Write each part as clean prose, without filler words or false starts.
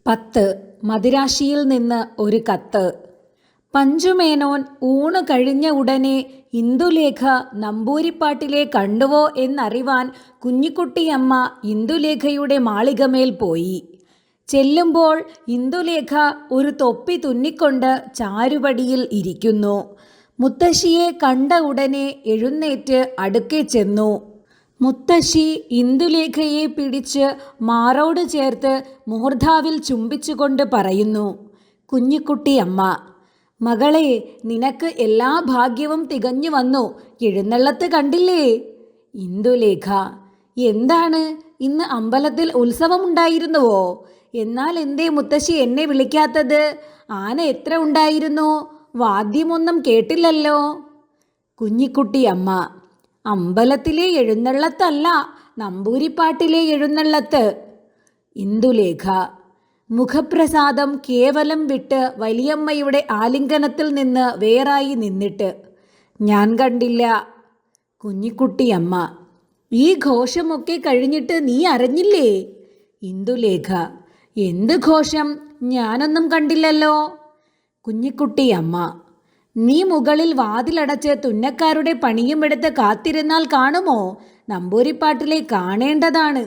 10 മദിരാശിയിൽ നിന്ന് ഒരു കത്ത്. പഞ്ചുമേനോൻ ഊണ് കഴിഞ്ഞ ഉടനെ ഇന്ദുലേഖ നമ്പൂരിപ്പാട്ടിലെ കണ്ടുവോ എന്നറിവാൻ കുഞ്ഞിക്കുട്ടിയമ്മ ഇന്ദുലേഖയുടെ മാളികമേൽ പോയി. ചെല്ലുമ്പോൾ ഇന്ദുലേഖ ഒരു തൊപ്പി തുന്നിക്കൊണ്ട് ചാരുപടിയിൽ ഇരിക്കുന്നു. മുത്തശ്ശിയെ കണ്ട ഉടനെ എഴുന്നേറ്റ് അടുക്കെ ചെന്നു. മുത്തശ്ശി ഇന്ദുലേഖയെ പിടിച്ച് മാറോട് ചേർത്ത് മൂർധാവിൽ ചുംബിച്ചുകൊണ്ട് പറയുന്നു: കുഞ്ഞിക്കുട്ടിയമ്മ, മകളെ, നിനക്ക് എല്ലാ ഭാഗ്യവും തികഞ്ഞു വന്നു. എഴുന്നള്ളത്ത് കണ്ടില്ലേ? ഇന്ദുലേഖ: എന്താണ്, ഇന്ന് അമ്പലത്തിൽ ഉത്സവമുണ്ടായിരുന്നുവോ? എന്നാൽ എന്തേ മുത്തശ്ശി എന്നെ വിളിക്കാത്തത്? ആന എത്ര ഉണ്ടായിരുന്നു? വാദ്യമൊന്നും കേട്ടില്ലല്ലോ. കുഞ്ഞിക്കുട്ടിയമ്മ: അമ്പലത്തിലെ എഴുന്നള്ളത്തല്ല, നമ്പൂരിപ്പാട്ടിലെ എഴുന്നള്ളത്ത്. ഇന്ദുലേഖ: മുഖപ്രസാദം കേവലം വിട്ട് വലിയമ്മയുടെ ആലിംഗനത്തിൽ നിന്ന് വേറായി നിന്നിട്ട്: ഞാൻ കണ്ടില്ല. കുഞ്ഞിക്കുട്ടിയമ്മ: ഈ ഘോഷമൊക്കെ കഴിഞ്ഞിട്ട് നീ അറിഞ്ഞില്ലേ? ഇന്ദുലേഖ: എന്ത് ഘോഷം? ഞാനൊന്നും കണ്ടില്ലല്ലോ. കുഞ്ഞിക്കുട്ടിയമ്മ: നീ മുകളിൽ വാതിലടച്ച് തുന്നക്കാരുടെ പണിയും എടുത്ത് കാത്തിരുന്നാൽ കാണുമോ? നമ്പൂരിപ്പാട്ടിലെ കാണേണ്ടതാണ്.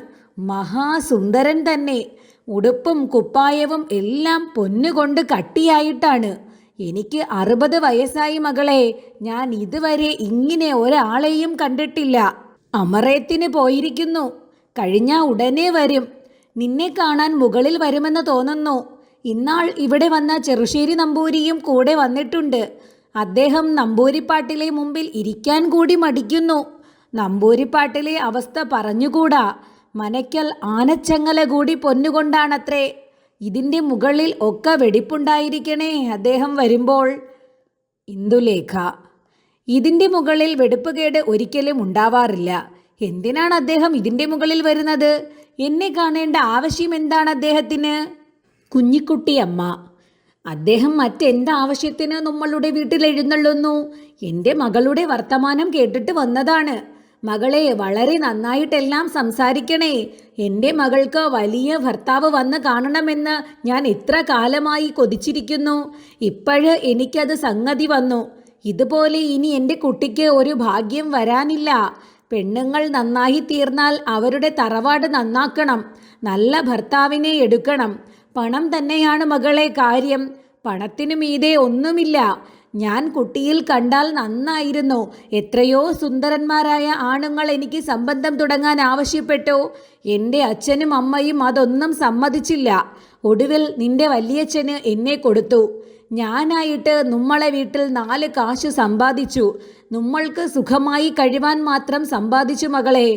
മഹാസുന്ദരൻ തന്നെ. ഉടുപ്പും കുപ്പായവും എല്ലാം പൊന്നുകൊണ്ട് കട്ടിയായിട്ടാണ്. എനിക്ക് 60 വയസ്സായി മകളെ. ഞാൻ ഇതുവരെ ഇങ്ങനെ ഒരാളെയും കണ്ടിട്ടില്ല. അമറേത്തിന് പോയിരിക്കുന്നു. കഴിഞ്ഞ ഉടനെ വരും. നിന്നെ കാണാൻ മുകളിൽ വരുമെന്ന് തോന്നുന്നു. ഇന്നാൾ ഇവിടെ വന്ന ചെറുശ്ശേരി നമ്പൂരിയും കൂടെ വന്നിട്ടുണ്ട്. അദ്ദേഹം നമ്പൂരിപ്പാട്ടിലെ മുമ്പിൽ ഇരിക്കാൻ കൂടി മടിക്കുന്നു. നമ്പൂരിപ്പാട്ടിലെ അവസ്ഥ പറഞ്ഞുകൂടാ. മനയ്ക്കൽ ആനച്ചങ്ങല കൂടി പൊന്നുകൊണ്ടാണത്രേ. ഇതിൻ്റെ മുകളിൽ ഒക്കെ വെടിപ്പുണ്ടായിരിക്കണേ അദ്ദേഹം വരുമ്പോൾ. ഇന്ദുലേഖ: ഇതിൻ്റെ മുകളിൽ വെടിപ്പുകേട് ഒരിക്കലും ഉണ്ടാവാറില്ല. എന്തിനാണ് അദ്ദേഹം ഇതിൻ്റെ മുകളിൽ വരുന്നത്? എന്നെ കാണേണ്ട ആവശ്യം എന്താണ് അദ്ദേഹത്തിന്? കുഞ്ഞിക്കുട്ടിയമ്മ: അദ്ദേഹം മറ്റെന്താവശ്യത്തിന് നമ്മളുടെ വീട്ടിൽ എഴുന്നള്ളുന്നു? എൻ്റെ മകളുടെ വർത്തമാനം കേട്ടിട്ട് വന്നതാണ്. മകളെ, വളരെ നന്നായിട്ടെല്ലാം സംസാരിക്കണേ. എൻ്റെ മകൾക്ക് വലിയ ഭർത്താവ് വന്ന് കാണണമെന്ന് ഞാൻ എത്ര കാലമായി കൊതിച്ചിരിക്കുന്നു. ഇപ്പോഴ് എനിക്കത് സംഗതി വന്നു. ഇതുപോലെ ഇനി എൻ്റെ കുട്ടിക്ക് ഒരു ഭാഗ്യം വരാനില്ല. പെണ്ണുങ്ങൾ നന്നായി തീർന്നാൽ അവരുടെ തറവാട് നന്നാക്കണം. നല്ല ഭർത്താവിനെ എടുക്കണം. പണം തന്നെയാണ് മകളെ കാര്യം. പണത്തിനു മീതെ ഒന്നുമില്ല. ഞാൻ കുട്ടിയിൽ കണ്ടാൽ നന്നായിരുന്നു. എത്രയോ സുന്ദരന്മാരായ ആണുങ്ങൾ എനിക്ക് സംബന്ധം തുടങ്ങാൻ ആവശ്യപ്പെട്ടു. എൻ്റെ അച്ഛനും അമ്മയും അതൊന്നും സമ്മതിച്ചില്ല. ഒടുവിൽ നിന്റെ വല്യച്ഛന് എന്നെ കൊടുത്തു. ഞാനായിട്ട് നമ്മളെ വീട്ടിൽ 4 കാശ് സമ്പാദിച്ചു. നമ്മൾക്ക് സുഖമായി കഴിവാൻ മാത്രം സമ്പാദിച്ചു മകളെ.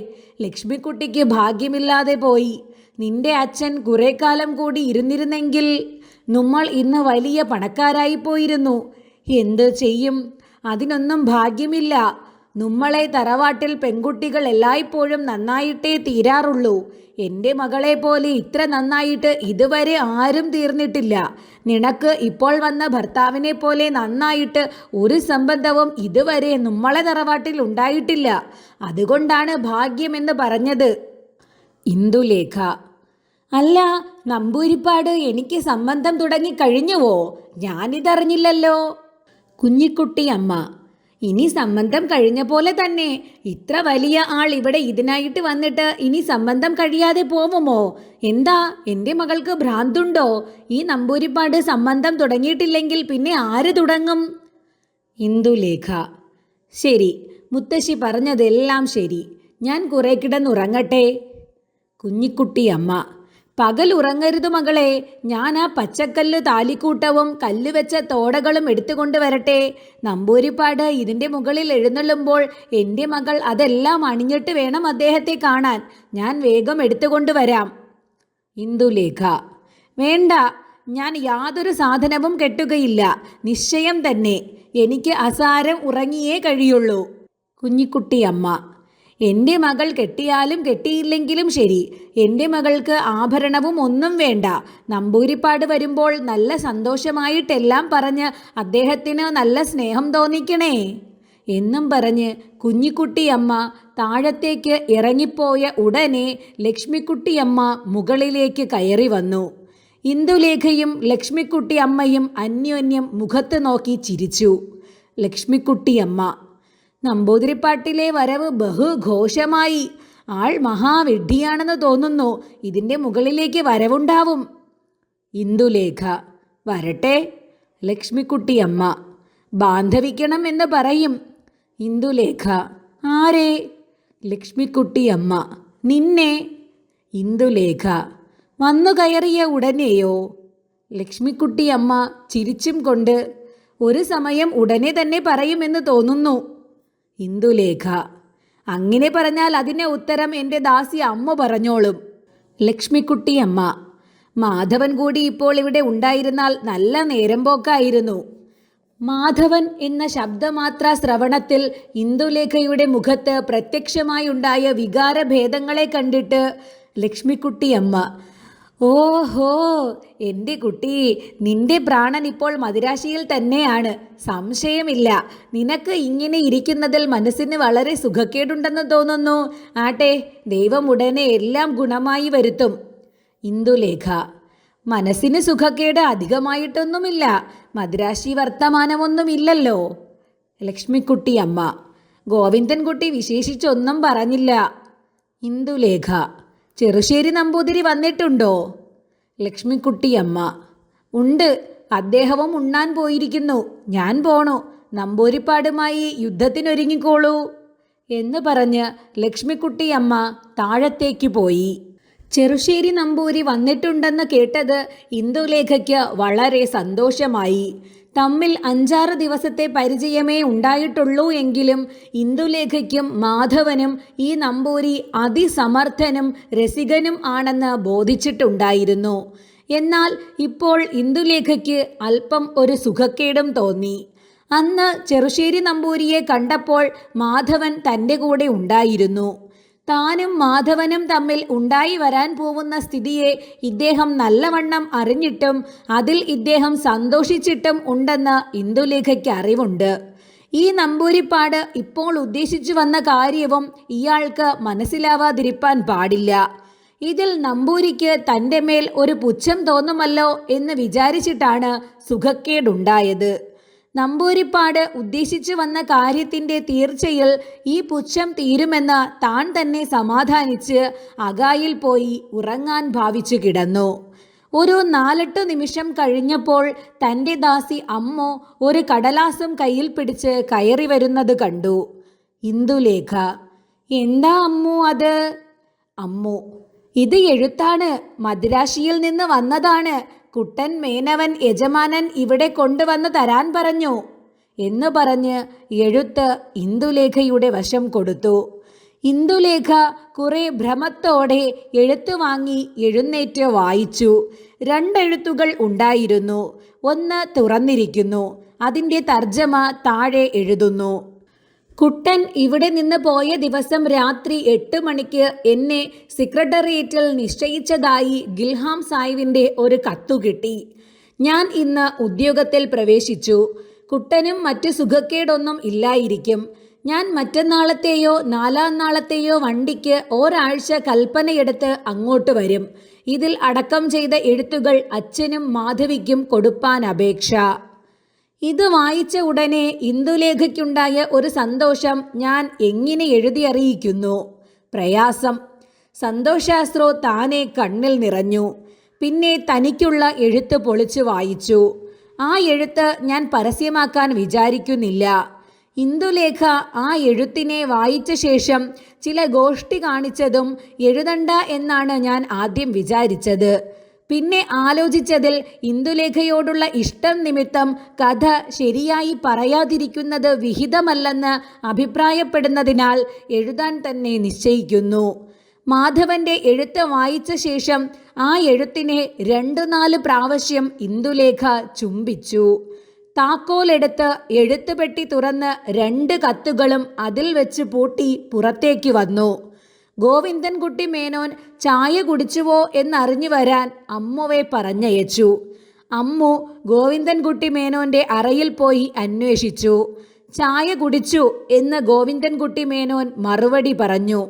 ലക്ഷ്മിക്കുട്ടിക്ക് ഭാഗ്യമില്ലാതെ പോയി. നിന്റെ അച്ഛൻ കുറെ കാലം കൂടി ഇരുന്നിരുന്നെങ്കിൽ നമ്മൾ ഇന്ന് വലിയ പണക്കാരായി പോയിരുന്നു. എന്ത് ചെയ്യും? അതിനൊന്നും ഭാഗ്യമില്ല. നമ്മളെ തറവാട്ടിൽ പെൺകുട്ടികൾ എല്ലായ്പ്പോഴും നന്നായിട്ടേ തീരാറുള്ളൂ. എൻ്റെ മകളെ പോലെ ഇത്ര നന്നായിട്ട് ഇതുവരെ ആരും തീർന്നിട്ടില്ല. നിനക്ക് ഇപ്പോൾ വന്ന ഭർത്താവിനെ പോലെ നന്നായിട്ട് ഒരു സംബന്ധവും ഇതുവരെ നമ്മളെ തറവാട്ടിൽ ഉണ്ടായിട്ടില്ല. അതുകൊണ്ടാണ് ഭാഗ്യമെന്ന് പറഞ്ഞത്. ഇന്ദുലേഖ: അല്ല, നമ്പൂരിപ്പാട് എനിക്ക് സംബന്ധം തുടങ്ങിക്കഴിഞ്ഞുവോ? ഞാനിതറിഞ്ഞില്ലല്ലോ. കുഞ്ഞിക്കുട്ടിയമ്മ: ഇനി സംബന്ധം കഴിഞ്ഞ പോലെ തന്നെ. ഇത്ര വലിയ ആൾ ഇവിടെ ഇതിനായിട്ട് വന്നിട്ട് ഇനി സംബന്ധം കഴിയാതെ പോവുമോ? എന്താ, എൻ്റെ മകൾക്ക് ഭ്രാന്തുണ്ടോ? ഈ നമ്പൂരിപ്പാട് സംബന്ധം തുടങ്ങിയിട്ടില്ലെങ്കിൽ പിന്നെ ആര് തുടങ്ങും? ഇന്ദുലേഖ: ശരി, മുത്തശ്ശി പറഞ്ഞതെല്ലാം ശരി. ഞാൻ കുറെ കിടന്നുറങ്ങട്ടെ. കുഞ്ഞിക്കുട്ടിയമ്മ: പകൽ ഉറങ്ങരുത് മകളെ. ഞാൻ ആ പച്ചക്കല്ല് താലിക്കൂട്ടവും കല്ലുവെച്ച തോടകളും എടുത്തുകൊണ്ട് വരട്ടെ. നമ്പൂരിപ്പാട് ഇതിൻ്റെ മുകളിൽ എഴുന്നള്ളുമ്പോൾ എൻ്റെ മകൾ അതെല്ലാം അണിഞ്ഞിട്ട് വേണം അദ്ദേഹത്തെ കാണാൻ. ഞാൻ വേഗം എടുത്തുകൊണ്ട് വരാം. ഇന്ദുലേഖ: വേണ്ട, ഞാൻ യാതൊരു സാധനവും കെട്ടുകയില്ല. നിശ്ചയം തന്നെ. എനിക്ക് അസാരം ഉറങ്ങിയേ കഴിയുള്ളൂ. കുഞ്ഞിക്കുട്ടിയമ്മ: എൻ്റെ മകൾ കെട്ടിയാലും കെട്ടിയില്ലെങ്കിലും ശരി, എൻ്റെ മകൾക്ക് ആഭരണവും ഒന്നും വേണ്ട. നമ്പൂരിപ്പാട് വരുമ്പോൾ നല്ല സന്തോഷമായിട്ടെല്ലാം പറഞ്ഞ് അദ്ദേഹത്തിന് നല്ല സ്നേഹം തോന്നിക്കണേ എന്നും പറഞ്ഞ് കുഞ്ഞിക്കുട്ടിയമ്മ താഴത്തേക്ക് ഇറങ്ങിപ്പോയ ഉടനെ ലക്ഷ്മിക്കുട്ടിയമ്മ മുകളിലേക്ക് കയറി വന്നു. ഇന്ദുലേഖയും ലക്ഷ്മിക്കുട്ടി അമ്മയും അന്യോന്യം മുഖത്ത് നോക്കി ചിരിച്ചു. ലക്ഷ്മിക്കുട്ടിയമ്മ: നമ്പൂതിരിപ്പാട്ടിലെ വരവ് ബഹുഘോഷമായി. ആൾ മഹാവിഡ്ഢിയാണെന്ന് തോന്നുന്നു. ഇതിൻ്റെ മുകളിലേക്ക് വരവുണ്ടാവും. ഇന്ദുലേഖ: വരട്ടെ. ലക്ഷ്മിക്കുട്ടിയമ്മ: ബാന്ധവിക്കണം എന്ന് പറയും. ഇന്ദുലേഖ: ആരെ? ലക്ഷ്മിക്കുട്ടിയമ്മ: നിന്നെ. ഇന്ദുലേഖ: വന്നു കയറിയ ഉടനെയോ? ലക്ഷ്മിക്കുട്ടിയമ്മ ചിരിച്ചും കൊണ്ട്: ഒരു സമയം ഉടനെ തന്നെ പറയുമെന്ന് തോന്നുന്നു. ഇന്ദുലേഖ: അങ്ങനെ പറഞ്ഞാൽ അതിന് ഉത്തരം എൻ്റെ ദാസി അമ്മ പറഞ്ഞോളും. ലക്ഷ്മിക്കുട്ടിയമ്മ: മാധവൻ കൂടി ഇപ്പോൾ ഇവിടെ ഉണ്ടായിരുന്നാൽ നല്ല നേരം പോക്കായിരുന്നു. മാധവൻ എന്ന ശബ്ദമാത്ര ശ്രവണത്തിൽ ഇന്ദുലേഖയുടെ മുഖത്ത് പ്രത്യക്ഷമായുണ്ടായ വികാരഭേദങ്ങളെ കണ്ടിട്ട് ലക്ഷ്മിക്കുട്ടിയമ്മ: ഓഹോ, എൻ്റെ കുട്ടി, നിന്റെ പ്രാണൻ ഇപ്പോൾ മദിരാശിയിൽ തന്നെയാണ്, സംശയമില്ല. നിനക്ക് ഇങ്ങനെ ഇരിക്കുന്നതിൽ മനസ്സിന് വളരെ സുഖക്കേടുണ്ടെന്ന് തോന്നുന്നു. ആട്ടെ, ദൈവം ഉടനെ എല്ലാം ഗുണമായി വരുത്തും. ഇന്ദുലേഖ: മനസ്സിന് സുഖക്കേട് അധികമായിട്ടൊന്നുമില്ല. മദിരാശി വർത്തമാനമൊന്നുമില്ലല്ലോ. ലക്ഷ്മിക്കുട്ടിയമ്മ: ഗോവിന്ദൻകുട്ടി വിശേഷിച്ചൊന്നും പറഞ്ഞില്ല. ഇന്ദുലേഖ: ചെറുശ്ശേരി നമ്പൂതിരി വന്നിട്ടുണ്ടോ? ലക്ഷ്മിക്കുട്ടിയമ്മ: ഉണ്ട്, അദ്ദേഹവും ഉണ്ണാൻ പോയിരിക്കുന്നു. ഞാൻ പോണു. നമ്പൂരിപ്പാടുമായി യുദ്ധത്തിനൊരുങ്ങിക്കോളൂ എന്ന് പറഞ്ഞ് ലക്ഷ്മിക്കുട്ടിയമ്മ താഴത്തേക്ക് പോയി. ചെറുശ്ശേരി നമ്പൂരി വന്നിട്ടുണ്ടെന്ന് കേട്ടത് ഇന്ദുലേഖയ്ക്ക് വളരെ സന്തോഷമായി. തമ്മിൽ 5-6 ദിവസത്തെ പരിചയമേ ഉണ്ടായിട്ടുള്ളൂ എങ്കിലും ഇന്ദുലേഖയ്ക്കും മാധവനും ഈ നമ്പൂരി അതിസമർത്ഥനും രസികനും ആണെന്ന് ബോധിച്ചിട്ടുണ്ടായിരുന്നു. എന്നാൽ ഇപ്പോൾ ഇന്ദുലേഖയ്ക്ക് അല്പം ഒരു സുഖക്കേടും തോന്നി. അന്ന് ചെറുശ്ശേരി നമ്പൂരിയെ കണ്ടപ്പോൾ മാധവൻ തൻ്റെ കൂടെ ഉണ്ടായിരുന്നു. താനും മാധവനും തമ്മിൽ ഉണ്ടായി വരാൻ പോകുന്ന സ്ഥിതിയെ ഇദ്ദേഹം നല്ലവണ്ണം അറിഞ്ഞിട്ടും അതിൽ ഇദ്ദേഹം സന്തോഷിച്ചിട്ടും ഉണ്ടെന്ന് ഇന്ദുലേഖയ്ക്ക് അറിവുണ്ട്. ഈ നമ്പൂരിപ്പാട് ഇപ്പോൾ ഉദ്ദേശിച്ചു വന്ന കാര്യവും ഇയാൾക്ക് മനസ്സിലാവാതിരിപ്പാൻ പാടില്ല. ഇതിൽ നമ്പൂരിക്ക് തൻ്റെ മേൽ ഒരു പുച്ഛം തോന്നുമല്ലോ എന്ന് വിചാരിച്ചിട്ടാണ് സുഖക്കേടുണ്ടായത്. നമ്പൂരിപ്പാട് ഉദ്ദേശിച്ചു വന്ന കാര്യത്തിൻ്റെ തീർച്ചയിൽ ഈ പുച്ഛം തീരുമെന്ന് താൻ തന്നെ സമാധാനിച്ച് അകായിൽ പോയി ഉറങ്ങാൻ ഭാവിച്ചു കിടന്നു. ഒരു 4-8 നിമിഷം കഴിഞ്ഞപ്പോൾ തൻ്റെ ദാസി അമ്മു ഒരു കടലാസും കയ്യിൽ പിടിച്ച് കയറി വരുന്നത് കണ്ടു. ഇന്ദുലേഖ: എന്താ അമ്മു അത്? അമ്മു: ഇത് എഴുത്താണ്. മദിരാശിയിൽ നിന്ന് വന്നതാണ്. കുട്ടൻ മേനവൻ യജമാനൻ ഇവിടെ കൊണ്ടുവന്ന് തരാൻ പറഞ്ഞു എന്ന് പറഞ്ഞ് എഴുത്ത് ഇന്ദുലേഖയുടെ വശം കൊടുത്തു. ഇന്ദുലേഖ കുറെ ഭ്രമത്തോടെ എഴുത്ത് വാങ്ങി എഴുന്നേറ്റ് വായിച്ചു. 2 എഴുത്തുകൾ ഉണ്ടായിരുന്നു. ഒന്ന് തുറന്നിരിക്കുന്നു. അതിൻ്റെ തർജ്ജമ താഴെ എഴുതുന്നു: കുട്ടൻ ഇവിടെ നിന്ന് പോയ ദിവസം രാത്രി 8 മണിക്ക് എന്നെ സെക്രട്ടേറിയറ്റിൽ നിശ്ചയിച്ചതായി ഗിൽഹാം സാഹിബിൻ്റെ ഒരു കത്തു കിട്ടി. ഞാൻ ഇന്ന് ഉദ്യോഗത്തിൽ പ്രവേശിച്ചു. കുട്ടനും മറ്റു സുഖക്കേടൊന്നും ഇല്ലായിരിക്കും. ഞാൻ മറ്റന്നാളത്തെയോ 4-ാം നാളത്തെയോ വണ്ടിക്ക് ഒരാഴ്ച കൽപ്പനയെടുത്ത് അങ്ങോട്ട് വരും. ഇതിൽ അടക്കം ചെയ്ത എഴുത്തുകൾ അച്ഛനും മാധവിക്കും കൊടുപ്പാൻ അപേക്ഷ. ഇത് വായിച്ച ഉടനെ ഇന്ദുലേഖയ്ക്കുണ്ടായ ഒരു സന്തോഷം ഞാൻ എങ്ങനെ എഴുതി അറിയിക്കുന്നു. പ്രയാസം. സന്തോഷാശ്രു താനെ കണ്ണിൽ നിറഞ്ഞു. പിന്നെ തനിക്കുള്ള എഴുത്ത് പൊളിച്ചു വായിച്ചു. ആ എഴുത്ത് ഞാൻ പരസ്യമാക്കാൻ വിചാരിക്കുന്നില്ല. ഇന്ദുലേഖ ആ എഴുത്തിനെ വായിച്ച ശേഷം ചില ഗോഷ്ഠി കാണിച്ചതും എഴുതണ്ട എന്നാണ് ഞാൻ ആദ്യം വിചാരിച്ചത്. പിന്നെ ആലോചിച്ചതിൽ ഇന്ദുലേഖയോടുള്ള ഇഷ്ടം നിമിത്തം കഥ ശരിയായി പറയാതിരിക്കുന്നത് വിഹിതമല്ലെന്ന് അഭിപ്രായപ്പെടുന്നതിനാൽ എഴുതാൻ തന്നെ നിശ്ചയിക്കുന്നു. മാധവന്റെ എഴുത്ത് വായിച്ച ശേഷം ആ എഴുത്തിനെ 2-4 പ്രാവശ്യം ഇന്ദുലേഖ ചുംബിച്ചു. താക്കോലെടുത്ത് എഴുത്തുപെട്ടി തുറന്ന് 2 കത്തുകളും അതിൽ വെച്ച് പൂട്ടി പുറത്തേക്ക് വന്നു. ഗോവിന്ദൻകുട്ടി മേനോൻ ചായ കുടിച്ചുവോ എന്നറിഞ്ഞു വരാൻ അമ്മുവെ പറഞ്ഞയച്ചു. അമ്മു ഗോവിന്ദൻകുട്ടി മേനോന്റെ അറയിൽ പോയി അന്വേഷിച്ചു. ചായ കുടിച്ചു എന്ന് ഗോവിന്ദൻകുട്ടി മേനോൻ മറുപടി പറഞ്ഞു.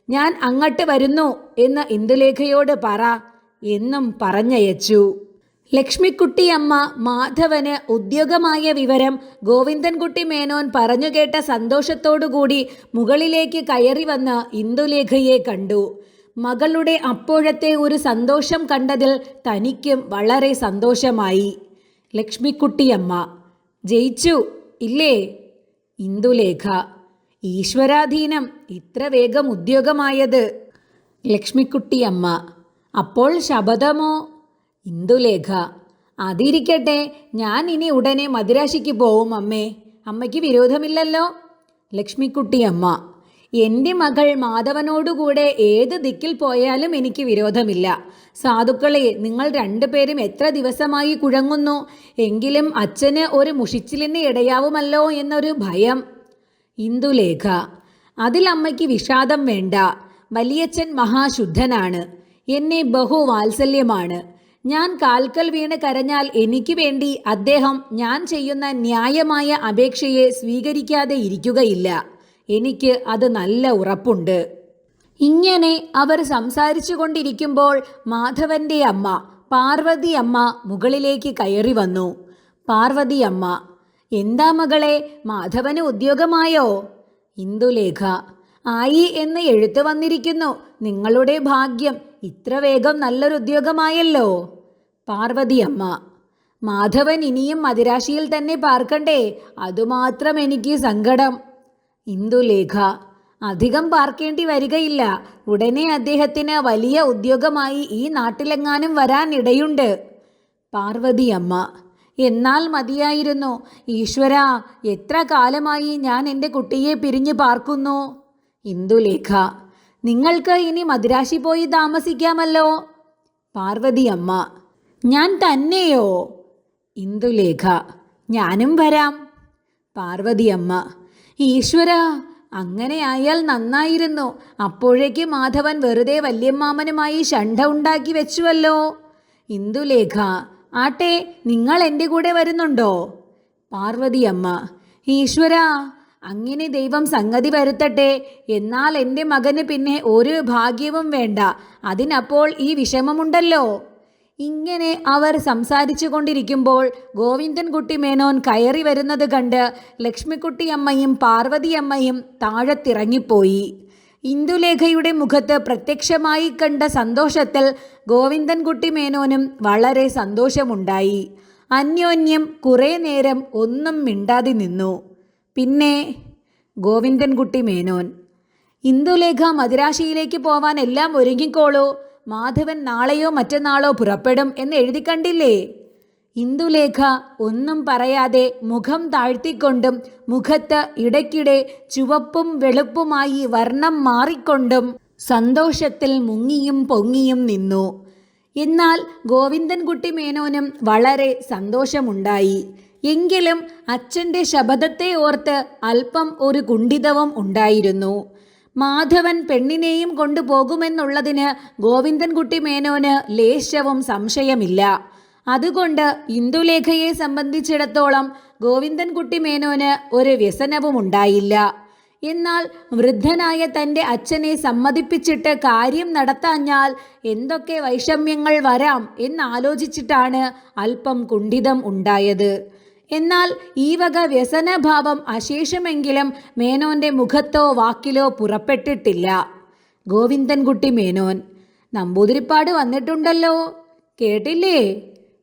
ഞാൻ അങ്ങോട്ട് വരുന്നു എന്ന് ഇന്ദുലേഖയോട് പറ. എന്നും പറഞ്ഞയച്ചു. ലക്ഷ്മിക്കുട്ടിയമ്മ മാധവന് ഉദ്യോഗമായ വിവരം ഗോവിന്ദൻകുട്ടി മേനോൻ പറഞ്ഞുകേട്ട സന്തോഷത്തോടുകൂടി മുകളിലേക്ക് കയറി വന്ന് ഇന്ദുലേഖയെ കണ്ടു. മകളുടെ അപ്പോഴത്തെ ഒരു സന്തോഷം കണ്ടതിൽ തനിക്കും വളരെ സന്തോഷമായി. ലക്ഷ്മിക്കുട്ടിയമ്മ: ജയിച്ചു ഇല്ലേ? ഇന്ദുലേഖ: ഈശ്വരാധീനം, ഇത്ര വേഗം ഉദ്യോഗമായത്. ലക്ഷ്മിക്കുട്ടിയമ്മ: അപ്പോൾ ശപഥമോ? ഇന്ദുലേഖ: അതിരിക്കട്ടെ, ഞാൻ ഇനി ഉടനെ മദിരാശിക്ക് പോവും അമ്മേ. അമ്മയ്ക്ക് വിരോധമില്ലല്ലോ? ലക്ഷ്മിക്കുട്ടിയമ്മ: എൻ്റെ മകൾ മാധവനോടുകൂടെ ഏത് ദിക്കിൽ പോയാലും എനിക്ക് വിരോധമില്ല. സാധുക്കളെ, നിങ്ങൾ രണ്ടുപേരും എത്ര ദിവസമായി കുഴങ്ങുന്നു. എങ്കിലും അച്ഛന് ഒരു മുഷിച്ചിലിന് ഇടയാവുമല്ലോ എന്നൊരു ഭയം. ഇന്ദുലേഖ: അതിൽ അമ്മയ്ക്ക് വിഷാദം വേണ്ട. വലിയച്ഛൻ മഹാശുദ്ധനാണ്. എന്നെ ബഹുവാത്സല്യമാണ്. ഞാൻ കാൽക്കൽ വീണ് കരഞ്ഞാൽ എനിക്ക് വേണ്ടി അദ്ദേഹം ഞാൻ ചെയ്യുന്ന ന്യായമായ അപേക്ഷയെ സ്വീകരിക്കാതെ ഇരിക്കുകയില്ല. എനിക്ക് അത് നല്ല ഉറപ്പുണ്ട്. ഇങ്ങനെ അവർ സംസാരിച്ചു കൊണ്ടിരിക്കുമ്പോൾ മാധവന്റെ അമ്മ പാർവതി അമ്മ മുകളിലേക്ക് കയറി വന്നു. പാർവതി അമ്മ: എന്താ മകളെ, മാധവന് ഉദ്യോഗമായോ? ഇന്ദുലേഖ: ആയി എന്ന് എഴുത്ത് വന്നിരിക്കുന്നു. നിങ്ങളുടെ ഭാഗ്യം, ഇത്ര വേഗം നല്ലൊരു ഉദ്യോഗമായല്ലോ. പാർവതി അമ്മ: മാധവൻ ഇനിയും മദിരാശിയിൽ തന്നെ പാർക്കണ്ടേ? അതുമാത്രം എനിക്ക് സങ്കടം. ഇന്ദുലേഖ: അധികം പാർക്കേണ്ടി വരികയില്ല. ഉടനെ അദ്ദേഹത്തിന് വലിയ ഉദ്യോഗമായി ഈ നാട്ടിലെങ്ങാനും വരാൻ ഇടയുണ്ട്. പാർവതി അമ്മ: എന്നാൽ മതിയായിരുന്നു. ഈശ്വര, എത്ര കാലമായി ഞാൻ എൻ്റെ കുട്ടിയെ പിരിഞ്ഞു പാർക്കുന്നു. ഇന്ദുലേഖ: നിങ്ങൾക്ക് ഇനി മദിരാശി പോയി താമസിക്കാമല്ലോ. പാർവതി അമ്മ: ഞാൻ തന്നെയോ? ഇന്ദുലേഖ: ഞാനും വരാം. പാർവതി അമ്മ: ഈശ്വര, അങ്ങനെ ആയാൽ നന്നായിരുന്നു. അപ്പോഴേക്ക് മാധവൻ വെറുതെ വല്യമ്മാമനുമായി ശണ്ഠ ഉണ്ടാക്കി വെച്ചുവല്ലോ. ഇന്ദുലേഖ: ആട്ടെ, നിങ്ങൾ എൻ്റെ കൂടെ വരുന്നുണ്ടോ? പാർവതി അമ്മ: ഈശ്വര, അങ്ങനെ ദൈവം സംഗതി വരുത്തട്ടെ. എന്നാൽ എൻ്റെ മകന് പിന്നെ ഒരു ഭാഗ്യവും വേണ്ട. അതിനപ്പോൾ ഈ വിഷമമുണ്ടല്ലോ. ഇങ്ങനെ അവർ സംസാരിച്ചു കൊണ്ടിരിക്കുമ്പോൾ ഗോവിന്ദൻകുട്ടി മേനോൻ കയറി വരുന്നത് കണ്ട് ലക്ഷ്മിക്കുട്ടിയമ്മയും പാർവതിയമ്മയും താഴത്തിറങ്ങിപ്പോയി. ഇന്ദുലേഖയുടെ മുഖത്ത് പ്രത്യക്ഷമായി കണ്ട സന്തോഷത്തിൽ ഗോവിന്ദൻകുട്ടി മേനോനും വളരെ സന്തോഷമുണ്ടായി. അന്യോന്യം കുറേ നേരം ഒന്നും മിണ്ടാതെ നിന്നു. പിന്നെ ഗോവിന്ദൻകുട്ടി മേനോൻ: ഇന്ദുലേഖ, മദിരാശിയിലേക്ക് പോവാൻ എല്ലാം ഒരുങ്ങിക്കോളൂ. മാധവൻ നാളെയോ മറ്റന്നാളോ പുറപ്പെടും എന്ന് എഴുതി കണ്ടില്ലേ? ഇന്ദുലേഖ ഒന്നും പറയാതെ മുഖം താഴ്ത്തിക്കൊണ്ടും മുഖത്ത് ഇടയ്ക്കിടെ ചുവപ്പും വെളുപ്പുമായി വർണ്ണം മാറിക്കൊണ്ടും സന്തോഷത്തിൽ മുങ്ങിയും പൊങ്ങിയും നിന്നു. എന്നാൽ ഗോവിന്ദൻകുട്ടി മേനോനും വളരെ സന്തോഷമുണ്ടായി. എങ്കിലും അച്ഛൻ്റെ ശപഥത്തെ ഓർത്ത് അല്പം ഒരു കുണ്ഠിതവും ഉണ്ടായിരുന്നു. മാധവൻ പെണ്ണിനെയും കൊണ്ടുപോകുമെന്നുള്ളതിന് ഗോവിന്ദൻകുട്ടി മേനോന് ലേശവും സംശയമില്ല. അതുകൊണ്ട് ഇന്ദുലേഖയെ സംബന്ധിച്ചിടത്തോളം ഗോവിന്ദൻകുട്ടി മേനോന് ഒരു വ്യസനവും ഉണ്ടായില്ല. എന്നാൽ വൃദ്ധനായ തൻ്റെ അച്ഛനെ സമ്മതിപ്പിച്ചിട്ട് കാര്യം നടത്താഞ്ഞാൽ എന്തൊക്കെ വൈഷമ്യങ്ങൾ വരാം എന്നാലോചിച്ചിട്ടാണ് അല്പം കുണ്ഠിതം ഉണ്ടായത്. എന്നാൽ ഈ വക വ്യസനഭാവം അശേഷമെങ്കിലും മേനോന്റെ മുഖത്തോ വാക്കിലോ പുറപ്പെട്ടിട്ടില്ല. ഗോവിന്ദൻകുട്ടി മേനോൻ: നമ്പൂതിരിപ്പാട് വന്നിട്ടുണ്ടല്ലോ, കേട്ടില്ലേ?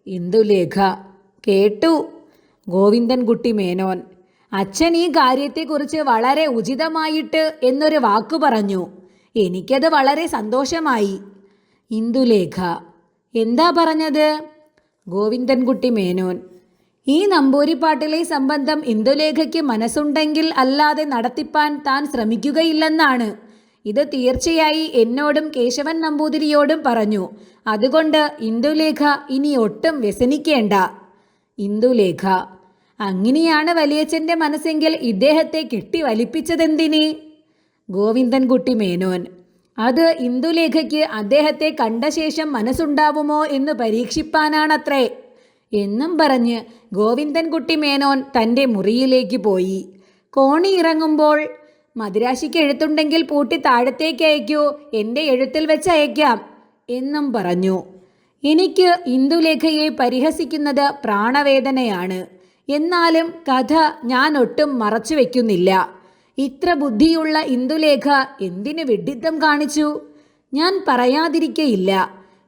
ഇന്ദുലേഖ: കേട്ടു. ഗോവിന്ദൻകുട്ടി മേനോൻ: അച്ഛൻ ഈ കാര്യത്തെക്കുറിച്ച് വളരെ ഉചിതമായിട്ട് എന്നൊരു വാക്കു പറഞ്ഞു. എനിക്കത് വളരെ സന്തോഷമായി. ഇന്ദുലേഖ: എന്താ പറഞ്ഞത്? ഗോവിന്ദൻകുട്ടി മേനോൻ: ഈ നമ്പൂരിപ്പാട്ടിലെ സംബന്ധം ഇന്ദുലേഖയ്ക്ക് മനസ്സുണ്ടെങ്കിൽ അല്ലാതെ നടത്തിപ്പാൻ താൻ ശ്രമിക്കുകയില്ലെന്നാണ്. ഇത് തീർച്ചയായി എന്നോടും കേശവൻ നമ്പൂതിരിയോടും പറഞ്ഞു. അതുകൊണ്ട് ഇന്ദുലേഖ ഇനി ഒട്ടും വ്യസനിക്കേണ്ട. ഇന്ദുലേഖ: അങ്ങനെയാണ് വലിയച്ഛൻ്റെ മനസ്സെങ്കിൽ ഇദ്ദേഹത്തെ കെട്ടി വലിപ്പിച്ചതെന്തിന്? ഗോവിന്ദൻകുട്ടി മേനോൻ: അത് ഇന്ദുലേഖയ്ക്ക് അദ്ദേഹത്തെ കണ്ട ശേഷം മനസ്സുണ്ടാവുമോ എന്ന് പരീക്ഷിപ്പാനാണത്രേ. എന്നും പറഞ്ഞ് ഗോവിന്ദൻകുട്ടി മേനോൻ തൻ്റെ മുറിയിലേക്ക് പോയി. കോണി ഇറങ്ങുമ്പോൾ: മദിരാശിക്ക് എഴുത്തുണ്ടെങ്കിൽ പൂട്ടി താഴത്തേക്ക് അയക്കൂ, എൻ്റെ എഴുത്തിൽ വെച്ച് അയക്കാം എന്നും പറഞ്ഞു. എനിക്ക് ഇന്ദുലേഖയെ പരിഹസിക്കുന്നത് പ്രാണവേദനയാണ്. എന്നാലും കഥ ഞാൻ ഒട്ടും മറച്ചു വയ്ക്കുന്നില്ല. ഇത്ര ബുദ്ധിയുള്ള ഇന്ദുലേഖ എന്തിന് വിഡ്ഢിത്തം കാണിച്ചു? ഞാൻ പറയാതിരിക്കയില്ല.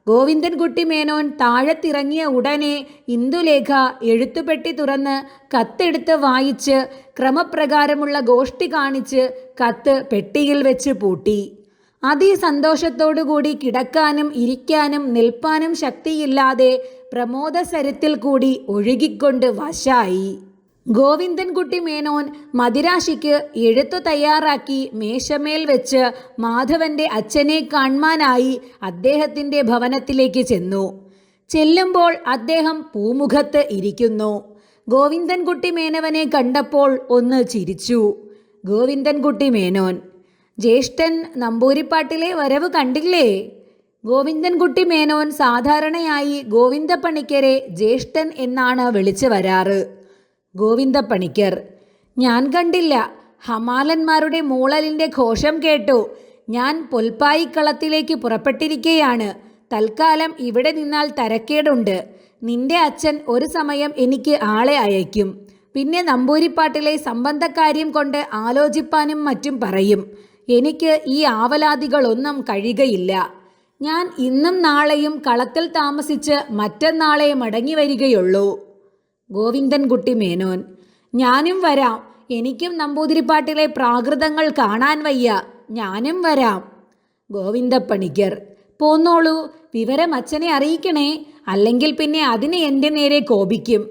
ഗോവിന്ദൻകുട്ടി മേനോൻ താഴത്തിറങ്ങിയ ഉടനെ ഇന്ദുലേഖ എഴുത്തുപെട്ടി തുറന്ന് കത്തെടുത്ത് വായിച്ച് ക്രമപ്രകാരമുള്ള ഗോഷ്ഠി കാണിച്ച് കത്ത് പെട്ടിയിൽ വെച്ച് പൂട്ടി. അതിസന്തോഷത്തോടുകൂടി കിടക്കാനും ഇരിക്കാനും നിൽപ്പാനും ശക്തിയില്ലാതെ പ്രമോദസരത്തിൽ കൂടി ഒഴുകിക്കൊണ്ട് വശായി. ഗോവിന്ദൻകുട്ടി മേനോൻ മദിരാശിക്ക് എഴുത്തു തയ്യാറാക്കി മേശമേൽ വെച്ച് മാധവന്റെ അച്ഛനെ കാണാനായി അദ്ദേഹത്തിൻ്റെ ഭവനത്തിലേക്ക് ചെന്നു. ചെല്ലുമ്പോൾ അദ്ദേഹം പൂമുഖത്ത് ഇരിക്കുന്നു. ഗോവിന്ദൻകുട്ടി മേനോനെ കണ്ടപ്പോൾ ഒന്ന് ചിരിച്ചു. ഗോവിന്ദൻകുട്ടി മേനോൻ: ജ്യേഷ്ഠൻ നമ്പൂരിപ്പാട്ടിലെ വരവ് കണ്ടില്ലേ? ഗോവിന്ദൻകുട്ടി മേനോൻ സാധാരണയായി ഗോവിന്ദപ്പണിക്കരെ ജ്യേഷ്ഠൻ എന്നാണ് വിളിച്ചു വരാറ്. ഗോവിന്ദപ്പണിക്കർ: ഞാൻ കണ്ടില്ല. ഹമാലന്മാരുടെ മൂളലിൻ്റെ ഘോഷം കേട്ടു. ഞാൻ പൊൽപ്പായിക്കളത്തിലേക്ക് പുറപ്പെട്ടിരിക്കുകയാണ്. തൽക്കാലം ഇവിടെ നിന്നാൽ തരക്കേടുണ്ട്. നിന്റെ അച്ഛൻ ഒരു സമയം എനിക്ക് ആളെ അയക്കും. പിന്നെ നമ്പൂരിപ്പാട്ടിലെ സംബന്ധക്കാര്യം കൊണ്ട് ആലോചിപ്പാനും മറ്റും പറയും. എനിക്ക് ഈ ആവലാതികളൊന്നും കഴിയുകയില്ല. ഞാൻ ഇന്നും നാളെയും കളത്തിൽ താമസിച്ച് മറ്റന്നാളെ മടങ്ങി വരികയുള്ളൂ. ഗോവിന്ദൻകുട്ടി മേനോൻ: ഞാനും വരാം. എനിക്കും നമ്പൂതിരിപ്പാട്ടിലെ പ്രാകൃതങ്ങൾ കാണാൻ വയ്യ. ഞാനും വരാം. ഗോവിന്ദപ്പണിക്കർ: പോന്നോളൂ. വിവരം അച്ഛനെ അറിയിക്കണേ, അല്ലെങ്കിൽ പിന്നെ അതിന് എൻ്റെ നേരെ കോപിക്കും.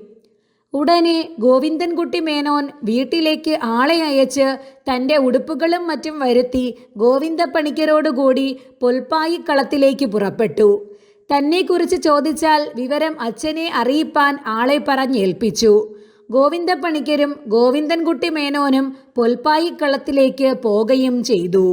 ഉടനെ ഗോവിന്ദൻകുട്ടി മേനോൻ വീട്ടിലേക്ക് ആളെ അയച്ച് തൻ്റെ ഉടുപ്പുകളും മറ്റും വരുത്തി ഗോവിന്ദപ്പണിക്കരോടുകൂടി പൊൽപ്പായിക്കളത്തിലേക്ക് പുറപ്പെട്ടു. തന്നെക്കുറിച്ച് ചോദിച്ചാൽ വിവരം അച്ഛനെ അറിയിപ്പാൻ ആളെ പറഞ്ഞേൽപ്പിച്ചു. ഗോവിന്ദപ്പണിക്കരും ഗോവിന്ദൻകുട്ടി മേനോനും പൊൽപ്പായിക്കളത്തിലേക്ക് പോകുകയും ചെയ്തു.